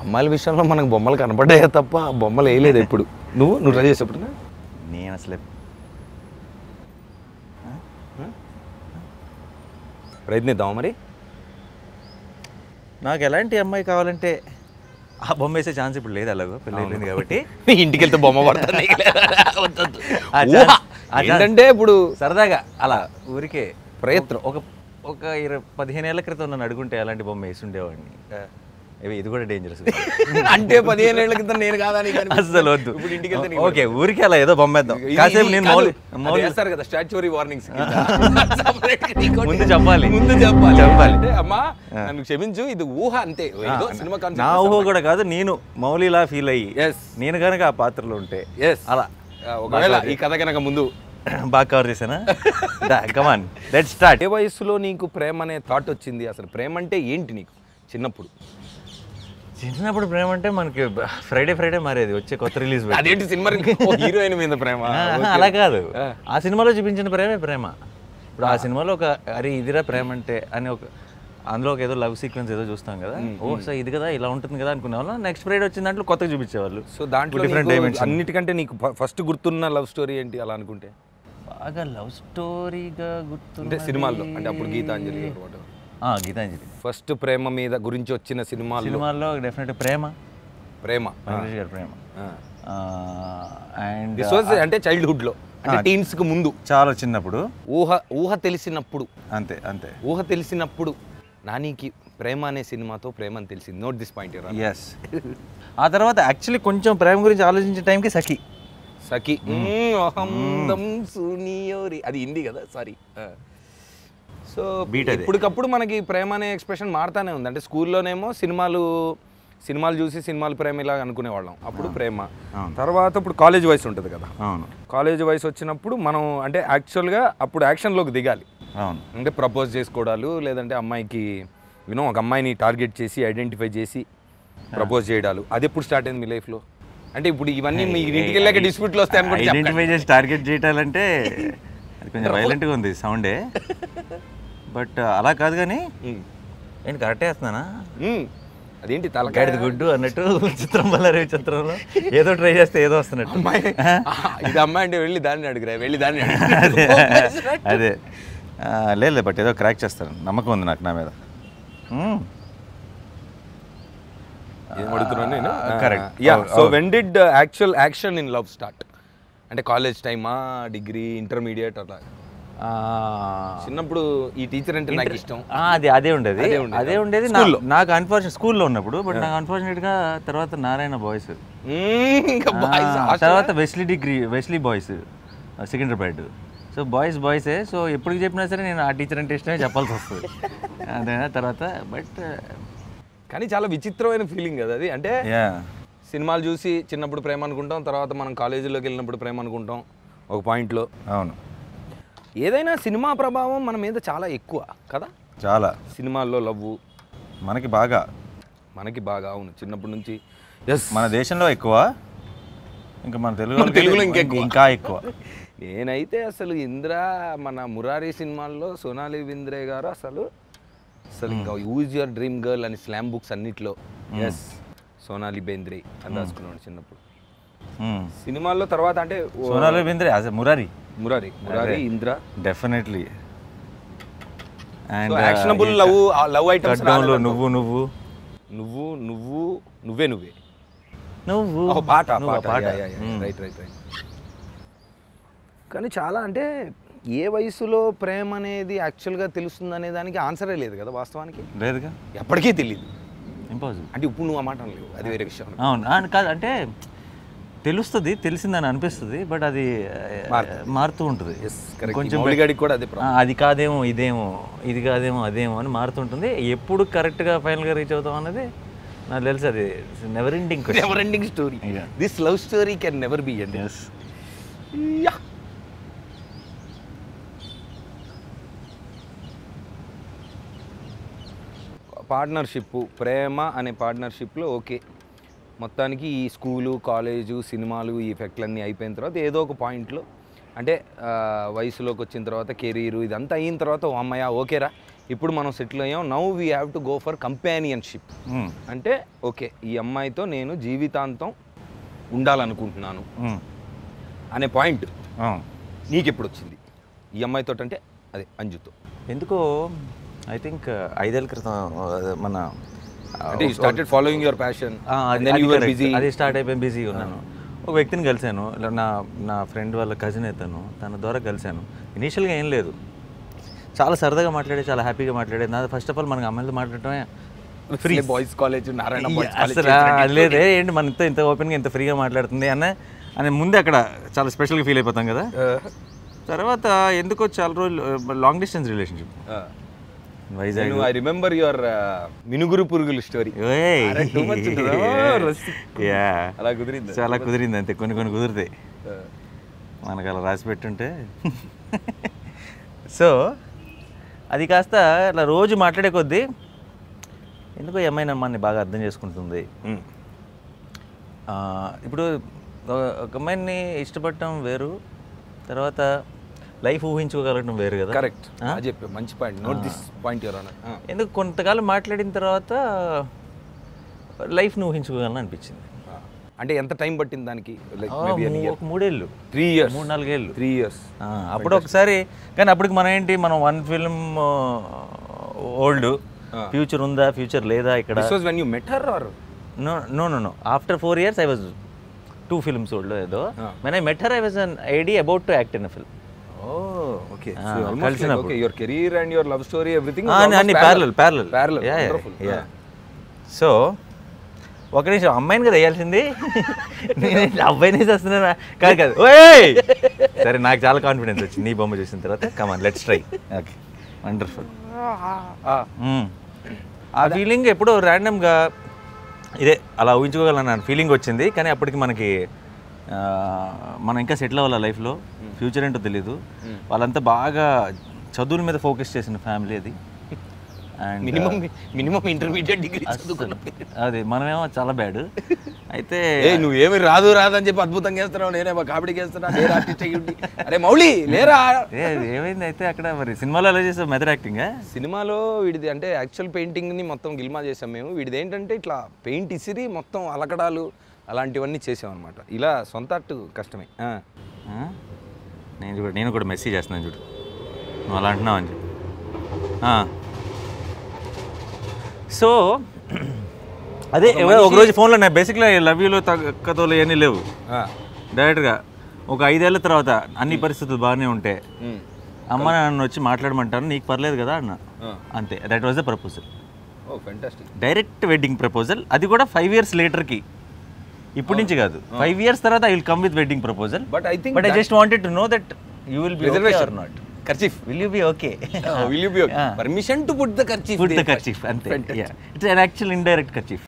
అమ్మాయిల విషయంలో మనకు బొమ్మలు కనపడ్డాయే తప్ప బొమ్మలు వేయలేదు ఎప్పుడు. నువ్వు ట్రై చేసేప్పుడు నేను అసలు ప్రయత్నిద్దాం మరి. నాకు ఎలాంటి అమ్మాయి కావాలంటే ఆ బొమ్మ వేసే ఛాన్స్ ఇప్పుడు లేదు, అలాగో పెళ్ళి అయిపోయింది కాబట్టి. ఇంటికి వెళ్తే బొమ్మ పడుతుంది ఏంటంటే ఇప్పుడు సరదాగా అలా ఊరికే ప్రయత్నం. ఒక 15 ఏళ్ల క్రితం నన్ను అడుగుంటే అలాంటి బొమ్మ వేసి ఉండేవాడిని. ఇది కూడా డేంజరస్. అంటే 15 ఏళ్ల క్రితం నేను కాదా అసలు వద్దు. ఇప్పుడు ఇంటికి వెళ్తే ఓకే ఊరికి అలా ఏదో బొమ్మ వేద్దాం కాసేపు. నేను చేస్తారు కదా స్టాచ్యూరీ వార్నింగ్స్. ముందు చెప్పాలి అంటే అమ్మా నన్ను క్షమించు, ఇది ఊహ అంతే. సినిమా నా ఊహ కూడా కాదు, నేను మౌలిలా ఫీల్ అయ్యి నేను కనుక ఆ పాత్రలో ఉంటే అలా. ఒకవేళ ఈ కథ కనుక ముందు బాగా కవర్ చేశానా? Come on let's start. ఏ వయసులో నీకు ప్రేమ అనే థాట్ వచ్చింది? అసలు ప్రేమ అంటే ఏంటి నీకు చిన్నప్పుడు? చిన్నప్పుడు ప్రేమ అంటే మనకి ఫ్రైడే మారేది వచ్చే కొత్త రిలీజ్. అదేంటి సినిమా హీరోయిన్ మీద ప్రేమ? అలా కాదు, ఆ సినిమాలో చూపించిన ప్రేమ. ఇప్పుడు ఆ సినిమాలో ఒక అరే ఇదిరా ప్రేమ అంటే అని ఒక అందులో ఒక ఏదో లవ్ సీక్వెన్స్ ఏదో చూస్తాం కదా, ఓ సార్ ఇది కదా ఇలా ఉంటుంది కదా అనుకునే వాళ్ళు. నెక్స్ట్ ఫ్రైడే వచ్చిన దాంట్లో కొత్తగా చూపించేవాళ్ళు. సో దాంట్లో డిఫరెంట్ డైమెన్షన్. అన్నిటికంటే నీకు ఫస్ట్ గుర్తున్న లవ్ స్టోరీ ఏంటి అలా అనుకుంటే? బాగా లవ్ స్టోరీగా గుర్తుంటే సినిమాల్లో అంటే అప్పుడు గీతాంజలి. గీతాంజలి ఫస్ట్ ప్రేమ మీద గురించి వచ్చిన సినిమాల్లో డెఫినెట్ ప్రేమ వెంకటేష్ గారి ప్రేమ. అండ్ దిస్ వాజ్ అంటే చైల్డ్హుడ్ లో, అంటే టీన్స్ కు ముందు, చాలా చిన్నప్పుడు, ఊహ తెలిసినప్పుడు. అంతే ఊహ తెలిసినప్పుడు నానికి ప్రేమ అనే సినిమాతో ప్రేమ అని తెలిసింది. Note this point. ఎస్. ఆ తర్వాత యాక్చువల్లీ కొంచెం ప్రేమ గురించి ఆలోచించే టైంకి సఖి అది హిందీ కదా, సారీ. సో ఇప్పటికప్పుడు మనకి ప్రేమ అనే ఎక్స్ప్రెషన్ మారుతానే ఉంది. అంటే స్కూల్లోనేమో సినిమాలు చూసి సినిమాలు ప్రేమ ఇలా అనుకునేవాళ్ళం. అప్పుడు ప్రేమ. తర్వాత ఇప్పుడు కాలేజ్ వయసు ఉంటుంది కదా, కాలేజ్ వయసు వచ్చినప్పుడు మనం అంటే యాక్చువల్గా అప్పుడు యాక్షన్లోకి దిగాలి. అంటే ప్రపోజ్ చేసుకోవడాలు, లేదంటే అమ్మాయికి ఒక అమ్మాయిని టార్గెట్ చేసి ఐడెంటిఫై చేసి ప్రపోజ్ చేయడాలు. అది ఎప్పుడు స్టార్ట్ అయింది మీ లైఫ్లో? అంటే ఇప్పుడు ఇవన్నీ మీ ఇంటికి వెళ్ళాక డిస్ప్యూట్లు వస్తాయి అనుకుంటే. ఐడెంటిఫై చేసి టార్గెట్ చేయటాలంటే అది కొంచెం వైలెంట్గా ఉంది సౌండే, బట్ అలా కాదు. కానీ ఏంటి కరెక్టే వేస్తున్నానా? అదేంటి తలకాయది గుడ్డు అన్నట్టు చిత్రం వల్ల చిత్రంలో ఏదో ట్రై చేస్తే ఏదో వస్తున్నట్టు. అమ్మాయి ఇది అమ్మాయి అంటే వెళ్ళి దాన్ని అడుగురా, వెళ్ళి దాన్ని అదే లేదు, బట్ ఏదో క్రాక్ చేస్తాను నమ్మకం ఉంది నాకు నా మీద. Correct. So when did action in love start? అంటే కాలేజ్ టైమా, డిగ్రీ, ఇంటర్మీడియట్ అట్లా? చిన్నప్పుడు ఈ టీచర్ అంటే నాకు ఇష్టం, అదే ఉండేది నాకు. అన్ఫార్చునేట్ స్కూల్లో ఉన్నప్పుడు, బట్ నాకు అన్ఫార్చునేట్గా తర్వాత నారాయణ బాయ్స్, తర్వాత వెస్లీ బాయ్స్ సికింద్రాబాద్. సో బాయ్సే. సో ఎప్పటికి చెప్పినా సరే నేను ఆ టీచర్ అంటే ఇష్టమే చెప్పాల్సి వస్తుంది అదేనా తర్వాత. బట్ కానీ చాలా విచిత్రమైన ఫీలింగ్ కదా అది. అంటే సినిమాలు చూసి చిన్నప్పుడు ప్రేమ అనుకుంటాం, తర్వాత మనం కాలేజీలోకి వెళ్ళినప్పుడు ప్రేమ అనుకుంటాం ఒక పాయింట్లో. అవును, ఏదైనా సినిమా ప్రభావం మన మీద చాలా ఎక్కువ కదా. చాలా సినిమాల్లో లవ్ మనకి బాగా అవును, చిన్నప్పటి నుంచి. మన దేశంలో ఎక్కువ, ఇంకా మన తెలుగులో ఇంకా ఎక్కువ. నేనైతే అసలు మన మురారి సినిమాల్లో సోనాలి బింద్రే గారు అసలు ఇంకా యూజ్ యువర్ డ్రీమ్ గర్ల్ అని స్లామ్ బుక్స్ అన్నిట్లో సోనాలి బేంద్రే అని రాసుకున్నాడు చిన్నప్పుడు. సినిమాల్లో తర్వాత అంటే Sonali Bendre Murari Indra definitely. And actionable love items నువ్వే పాట. రైట్. కానీ చాలా అంటే ఏ వయసులో ప్రేమ అనేది యాక్చువల్గా తెలుస్తుంది అనే దానికి ఆన్సరే లేదు కదా వాస్తవానికి. లేదుగా, ఎప్పటికీ తెలియదు. ఇంపాసిబుల్. అంటే ఇప్పుడు నువ్వు ఆ మాట లేవు, అది వేరే విషయం. అవును కాదు, అంటే తెలిసిందని అనిపిస్తుంది, బట్ అది మారుతూ ఉంటుంది. కొంచెం అది కాదేమో ఇదేమో, ఇది కాదేమో అదేమో అని మారుతుంటుంది. ఎప్పుడు కరెక్ట్గా ఫైనల్గా రీచ్ అవుతాం అన్నది నాకు తెలుసు. అది never ending story. This love story can never be ending. Partnership, ప్రేమ అనే పార్ట్నర్షిప్లో ఓకే, మొత్తానికి ఈ స్కూలు, కాలేజు, సినిమాలు, ఈ ఎఫెక్ట్లన్నీ అయిపోయిన తర్వాత ఏదో ఒక పాయింట్లో అంటే వయసులోకి వచ్చిన తర్వాత కెరీరు ఇదంతా అయిన తర్వాత అమ్మాయ ఓకేరా ఇప్పుడు మనం సెటిల్ అయ్యాం, now we have to go for companionship. అంటే ఓకే ఈ అమ్మాయితో నేను జీవితాంతం ఉండాలనుకుంటున్నాను అనే పాయింట్ నీకు ఎప్పుడు వచ్చింది ఈ అమ్మాయితో? అంటే అదే అంజుతో. ఎందుకో ఐ థింక్ 5 ఏళ్ళ క్రితం మన అంటే you started following your passion, అది స్టార్ట్ అయిపోయి బిజీ ఉన్నాను. ఒక వ్యక్తిని కలిశాను, నా ఫ్రెండ్ వాళ్ళ కజిన్ అవుతాను, తన ద్వారా కలిశాను. ఇనీషియల్గా ఏం లేదు, చాలా సరదాగా మాట్లాడే, చాలా హ్యాపీగా మాట్లాడేది. నా ఫస్ట్ ఆఫ్ ఆల్ మనకి అమ్మాయిలతో మాట్లాడటమే ఫ్రీ. బాయ్స్ కాలేజ్ అసలు లేదే ఏంటి మనతో ఇంత ఓపెన్గా ఇంత ఫ్రీగా మాట్లాడుతుంది అని ముందే అక్కడ చాలా స్పెషల్గా ఫీల్ అయిపోతాం కదా. తర్వాత ఎందుకో చాలా రోజులు long distance relationship Vizag. I remember your మినుగురు పురుగుల స్టోరీ. అలా కుదిరింది, చాలా కుదిరింది అంతే. కొన్ని కుదురుతాయి మనకు అలా రాసి పెట్టుంటే. సో అది కాస్త అలా రోజు మాట్లాడే కొద్దీ ఎందుకో ఏమైనా అమ్మాయిని బాగా అర్థం చేసుకుంటుంది. ఇప్పుడు ఒక అమ్మాయిని ఇష్టపడటం వేరు, తర్వాత లైఫ్ ఊహించుకోగలగడం వేరు కదా. కరెక్ట్, చెప్పి మంచి point, note this point your honour. ఎందుకు కొంతకాలం మాట్లాడిన తర్వాత లైఫ్ని ఊహించుకోగలను అనిపించింది. అంటే ఎంత టైం పట్టింది దానికి? ఒక 3 ఏళ్ళు, 3 years, 3-4 ఏళ్ళు, 3 years. అప్పుడు ఒకసారి. కానీ అప్పటికి మనం ఏంటి, మనం 1 ఫిల్మ్ ఓల్డ్, ఫ్యూచర్ ఉందా ఫ్యూచర్ లేదా ఇక్కడ. This was when you met her or? No. After 4 years I was 2 films old ఏదో. When I met her I was an AD about to act in a film. Oh, okay. So almost like, okay, your career and your love story, everything అన్ని parallel. Yeah, wonderful. So ఒక నిమిషం, అమ్మాయిని కదా వేయాల్సింది, నేను అబ్బాయిని వేసేస్తున్నాను కాదు. ఓయ్ సరే, నాకు చాలా కాన్ఫిడెన్స్ వచ్చింది నీ బొమ్మ చూసిన తర్వాత. Come on let's try. Okay, wonderful. ఆ ఫీలింగ్ ఎప్పుడో ర్యాండమ్గా ఇదే అలా ఊహించుకోగలను ఫీలింగ్ వచ్చింది. కానీ అప్పటికి మనకి మనం ఇంకా సెటిల్ అవ్వాలి లైఫ్లో, ఫ్యూచర్ ఏంటో తెలీదు. వాళ్ళంతా బాగా చదువుల మీద ఫోకస్ చేసిన ఫ్యామిలీ అది. అండ్ మినిమం ఇంటర్మీడియట్ డిగ్రీ అదే, మనమేమో చాలా బ్యాడ్. అయితే నువ్వేమి రాదు అని చెప్పి అద్భుతంగా చేస్తున్నావు, నేనేమో కామెడీకి వేస్తున్నా, అరే మౌళి లేరా. ఏమైంది అయితే అక్కడ? మరి సినిమాలో ఎలా చేసావు మెథడ్ యాక్టింగ్? సినిమాలో వీడిది అంటే యాక్చువల్ పెయింటింగ్ని మొత్తం గిల్మా చేసాం మేము. వీడిది ఏంటంటే ఇట్లా పెయింట్ ఇసిరి మొత్తం అలకడాలు అలాంటివన్నీ చేసామన్నమాట. ఇలా సొంత అట్టు కష్టమే. నేను కూడా మెసేజ్ చేస్తున్నాను చూడు, నువ్వు అలా అంటున్నావు అని చెప్పి. సో అదే ఒకరోజు ఫోన్లో నేను బేసిక్గా లవ్ యూలో తగ్గతోలు ఏమీ లేవు. డైరెక్ట్గా ఒక 5 ఏళ్ళ తర్వాత అన్ని పరిస్థితులు బాగానే ఉంటే అమ్మ నన్ను వచ్చి మాట్లాడమంటాను, నీకు పర్లేదు కదా అన్న. అంతే, that was the proposal. Direct wedding proposal. అది కూడా 5 years లేటర్కి, ఇప్పటి నుంచి కాదు, 5 years తర్వాత I will come with wedding proposal. But I just wanted to know that you will be okay or not. Kerchief. Will you be okay? Will you be okay? Permission to put the kerchief. Put the kerchief. Ante. Yeah. It's an actual indirect kerchief.